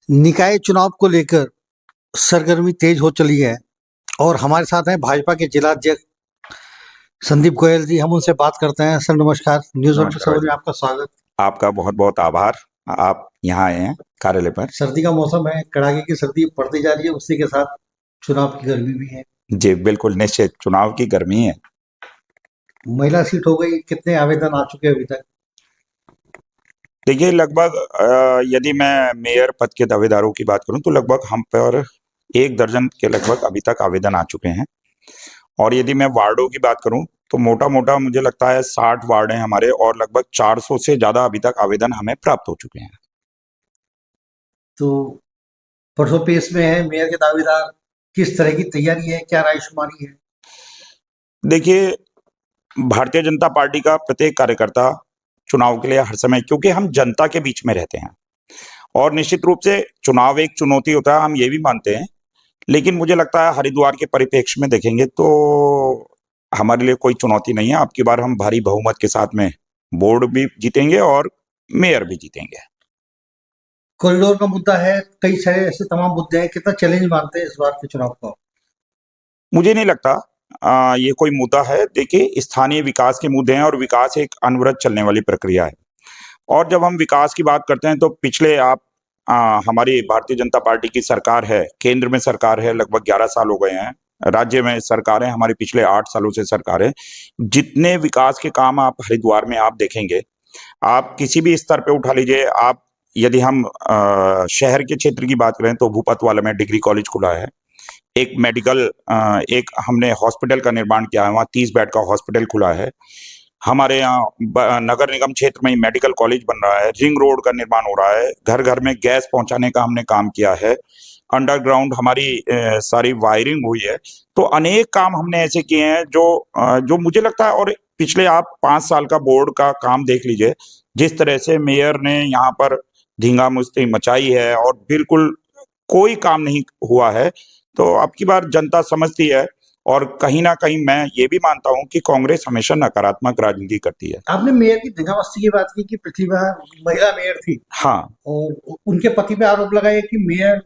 निकाय चुनाव को लेकर सरगर्मी तेज हो चली है और हमारे साथ हैं भाजपा के जिला अध्यक्ष संदीप गोयल जी। हम उनसे बात करते हैं। सर नमस्कार, न्यूज 24 नमस्कार में भाई। आपका स्वागत। आपका बहुत बहुत आभार। आप यहाँ आए हैं कार्यालय पर। सर्दी का मौसम है, कड़ाके की सर्दी पड़ती जा रही है, उसी के साथ चुनाव की गर्मी भी है। जी बिल्कुल निश्चित, चुनाव की गर्मी है। महिला सीट हो गई, कितने आवेदन आ चुके हैं अभी तक? देखिए लगभग यदि मैं मेयर पद के दावेदारों की बात करूं तो लगभग हम पर 1 दर्जन के लगभग अभी तक आवेदन आ चुके हैं। और यदि मैं वार्डों की बात करूं तो मोटा मोटा मुझे लगता है 60 वार्ड हैं हमारे और लगभग 400 से ज्यादा अभी तक आवेदन हमें प्राप्त हो चुके हैं। तो परसों पेश में है मेयर के दावेदार, किस तरह की तैयारी है, क्या रायशुमारी है? देखिए भारतीय जनता पार्टी का प्रत्येक कार्यकर्ता चुनाव के लिए हर समय, क्योंकि हम जनता के बीच में रहते हैं और निश्चित रूप से चुनाव एक चुनौती होता है, हम ये भी मानते हैं। लेकिन मुझे लगता है हरिद्वार के परिप्रेक्ष्य में देखेंगे तो हमारे लिए कोई चुनौती नहीं है। अब की बार हम भारी बहुमत के साथ में बोर्ड भी जीतेंगे और मेयर भी जीतेंगे। कॉरिडोर का मुद्दा है, कई सारे ऐसे तमाम मुद्दे हैं, कितना चैलेंज मानते हैं इस बार के चुनाव को? मुझे नहीं लगता ये कोई मुद्दा है। देखिए स्थानीय विकास के मुद्दे हैं और विकास एक अनवरत चलने वाली प्रक्रिया है। और जब हम विकास की बात करते हैं तो पिछले हमारी भारतीय जनता पार्टी की सरकार है, केंद्र में सरकार है, लगभग 11 साल हो गए हैं। राज्य में सरकार है हमारी, पिछले 8 सालों से सरकार है। जितने विकास के काम आप हरिद्वार में आप देखेंगे, आप किसी भी स्तर पे उठा लीजिए। आप यदि हम शहर के क्षेत्र की बात करें तो भूपतवाला में डिग्री कॉलेज खुला है। एक मेडिकल एक हमने हॉस्पिटल का निर्माण किया है, वहाँ 30 बेड का हॉस्पिटल खुला है। हमारे यहाँ नगर निगम क्षेत्र में ही मेडिकल कॉलेज बन रहा है। रिंग रोड का निर्माण हो रहा है। घर घर में गैस पहुंचाने का हमने काम किया है। अंडरग्राउंड हमारी सारी वायरिंग हुई है। तो अनेक काम हमने ऐसे किए हैं जो मुझे लगता है। और पिछले आप 5 साल का बोर्ड का काम देख लीजिए, जिस तरह से मेयर ने यहाँ पर धींगा मुश्ती मचाई है और बिल्कुल कोई काम नहीं हुआ है। तो अब की बार जनता समझती है। और कहीं ना कहीं मैं ये भी मानता हूं कि कांग्रेस हमेशा नकारात्मक राजनीति करती है। आपने मेयर की धंगामस्ती की बात की कि पिछली बार महिला मेयर थी हाँ और उनके पति पे आरोप लगाया कि मेयर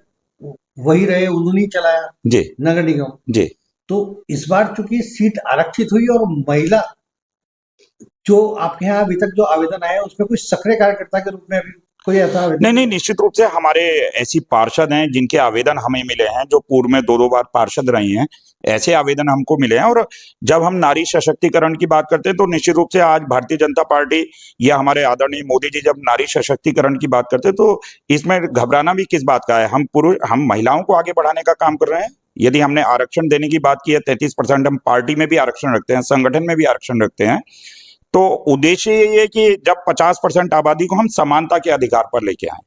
वही रहे, उन्होंने ही चलाया जी नगर निगम। जी। तो इस बार चूंकि सीट आरक्षित हुई और महिला, जो आपके यहाँ अभी तक जो आवेदन आया उसमें कोई सक्रिय कार्यकर्ता के रूप में अभी कोई ऐसा आवेदन नहीं नहीं, निश्चित रूप से हमारे ऐसी पार्षद हैं जिनके आवेदन हमें मिले हैं, जो पूर्व में 2-2 बार पार्षद रही हैं। ऐसे आवेदन हमको मिले हैं। और जब हम नारी सशक्तिकरण की बात करते हैं तो निश्चित रूप से आज भारतीय जनता पार्टी या हमारे आदरणीय मोदी जी जब नारी सशक्तिकरण की बात करते हैं तो इसमें घबराना भी किस बात का है। हम महिलाओं को आगे बढ़ाने का काम कर रहे हैं। यदि हमने आरक्षण देने की बात की है, 33% हम पार्टी में भी आरक्षण रखते हैं, संगठन में भी आरक्षण रखते हैं। तो उद्देश्य यही है कि जब 50% आबादी को हम समानता के अधिकार पर लेके आए।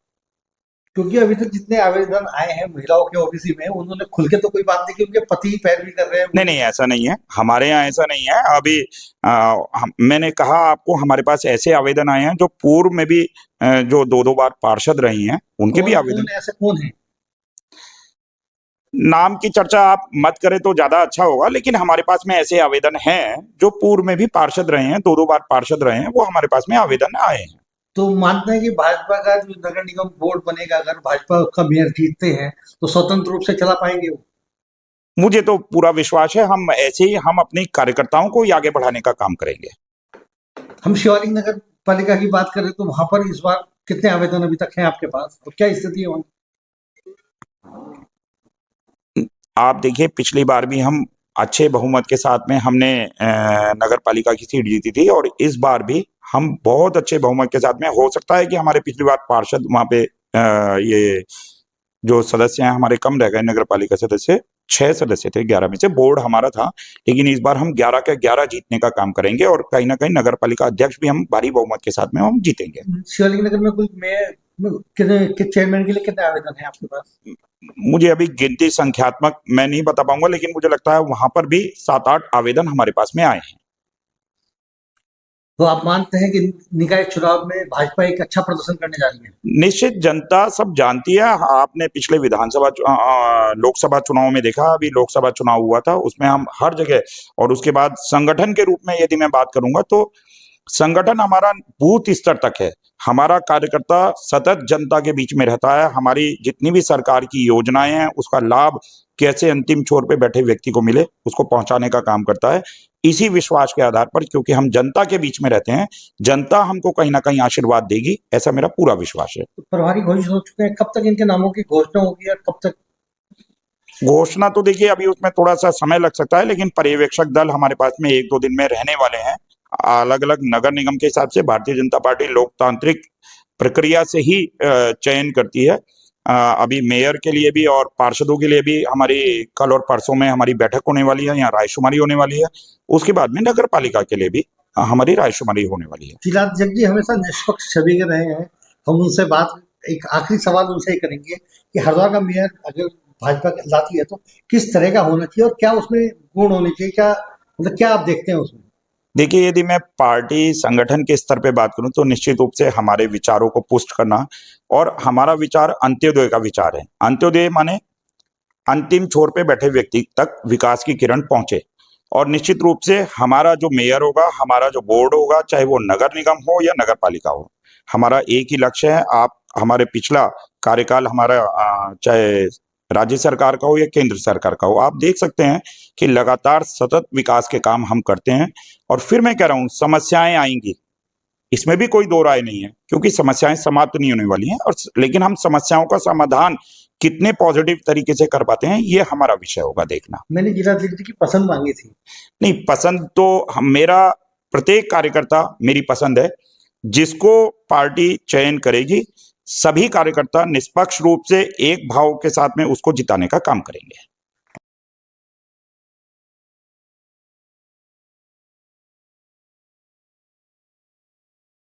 क्योंकि अभी तक जितने आवेदन आए हैं महिलाओं के ओबीसी में, उन्होंने खुल के तो कोई बात नहीं की, उनके पति ही पैरवी कर रहे हैं। नहीं नहीं, ऐसा नहीं है। हमारे यहाँ ऐसा नहीं है। अभी मैंने कहा आपको, हमारे पास ऐसे आवेदन आए हैं जो पूर्व में भी जो 2-2 बार पार्षद रही हैं, उनके भी आवेदन। ऐसे कौन है? नाम की चर्चा आप मत करें तो ज्यादा अच्छा होगा, लेकिन हमारे पास में ऐसे आवेदन हैं जो पूर्व में भी पार्षद रहे हैं, 2-2 बार पार्षद रहे हैं, वो हमारे पास में आवेदन आए हैं। तो मानते हैं कि भाजपा का जो नगर निगम बोर्ड बनेगा, अगर भाजपा उसका मेयर जीतते हैं तो स्वतंत्र रूप से चला पाएंगे वो? मुझे तो पूरा विश्वास है। हम ऐसे ही हम अपनी कार्यकर्ताओं को ही आगे बढ़ाने का काम करेंगे। हम शिवालिक नगर पालिका की बात करें तो वहां पर इस बार कितने आवेदन अभी तक हैं आपके पास, तो क्या स्थिति है वहाँ? आप देखिए पिछली बार भी हम अच्छे बहुमत के साथ में हमने नगर पालिका की सीट जीती थी और इस बार भी हम बहुत अच्छे बहुमत के साथ में। हो सकता है कि हमारे पिछली बार पार्षद वहां पे ये जो सदस्य हैं हमारे कम रह गए। नगर पालिका सदस्य 6 सदस्य थे, 11 में से बोर्ड हमारा था। लेकिन इस बार हम 11 के 11 जीतने का काम करेंगे और कहीं ना कहीं नगर पालिका अध्यक्ष भी हम भारी बहुमत के साथ में हम जीतेंगे। शिवालिक नगर में कुल मेयर कितने चेयरमैन के लिए कितने आवेदन है आपके पास? मुझे अभी गिनती संख्यात्मक मैं नहीं बता पाऊंगा, लेकिन मुझे लगता है वहां पर भी 7-8 आवेदन हमारे पास में आए हैं। तो आप मानते हैं कि निकाय चुनाव में भाजपा एक अच्छा प्रदर्शन करने जा रही है? निश्चित, जनता सब जानती है। आपने पिछले लोकसभा चुनाव में देखा, अभी लोकसभा चुनाव हुआ था, उसमें हम हर जगह। और उसके बाद संगठन के रूप में यदि मैं बात करूंगा तो संगठन हमारा बूथ स्तर तक है। हमारा कार्यकर्ता सतत जनता के बीच में रहता है। हमारी जितनी भी सरकार की योजनाएं हैं उसका लाभ कैसे अंतिम छोर पे बैठे व्यक्ति को मिले उसको पहुंचाने का काम करता है। इसी विश्वास के आधार पर, क्योंकि हम जनता के बीच में रहते हैं, जनता हमको कहीं ना कहीं आशीर्वाद देगी, ऐसा मेरा पूरा विश्वास है। प्रभारी घोषित हो चुके हैं, कब तक इनके नामों की घोषणा होगी और कब तक? घोषणा तो देखिए अभी उसमें थोड़ा सा समय लग सकता है, लेकिन पर्यवेक्षक दल हमारे पास में 1-2 दिन में रहने वाले हैं। अलग अलग नगर निगम के हिसाब से भारतीय जनता पार्टी लोकतांत्रिक प्रक्रिया से ही चयन करती है। अभी मेयर के लिए भी और पार्षदों के लिए भी हमारी कल और परसों में हमारी बैठक होने वाली है, यहाँ रायशुमारी होने वाली है। उसके बाद में नगर पालिका के लिए भी हमारी रायशुमारी होने वाली है। जिलाध्यक्ष जी हमेशा निष्पक्ष छवि के रहे हैं। हम उनसे बात, एक आखिरी सवाल उनसे ही करेंगे कि हरिद्वार का मेयर अगर भाजपा लाती है तो किस तरह का होना चाहिए और क्या उसमें गुण होने चाहिए, क्या मतलब क्या आप देखते हैं उसमें? देखिए, यदि मैं पार्टी संगठन के स्तर पे बात करूं तो निश्चित रूप से हमारे विचारों को पुष्ट करना, और हमारा विचार अंत्योदय का विचार है। अंत्योदय माने अंतिम छोर पे बैठे व्यक्ति तक विकास की किरण पहुंचे। और निश्चित रूप से हमारा जो मेयर होगा, हमारा जो बोर्ड होगा, चाहे वो नगर निगम हो या नगर पालिका हो, हमारा एक ही लक्ष्य है। आप हमारे पिछला कार्यकाल हमारा चाहे राज्य सरकार का हो या केंद्र सरकार का हो, आप देख सकते हैं कि लगातार सतत विकास के काम हम करते हैं। और फिर मैं कह रहा हूं, समस्याएं आएंगी, इसमें भी कोई दो राय नहीं है, क्योंकि समस्याएं समाप्त नहीं होने वाली हैं। और लेकिन हम समस्याओं का समाधान कितने पॉजिटिव तरीके से कर पाते हैं, ये हमारा विषय होगा देखना। मैंने जिलाध्यक्ष जी की पसंद मांगी थी। नहीं, पसंद तो मेरा प्रत्येक कार्यकर्ता मेरी पसंद है। जिसको पार्टी चयन करेगी, सभी कार्यकर्ता निष्पक्ष रूप से एक भाव के साथ में उसको जिताने का काम करेंगे।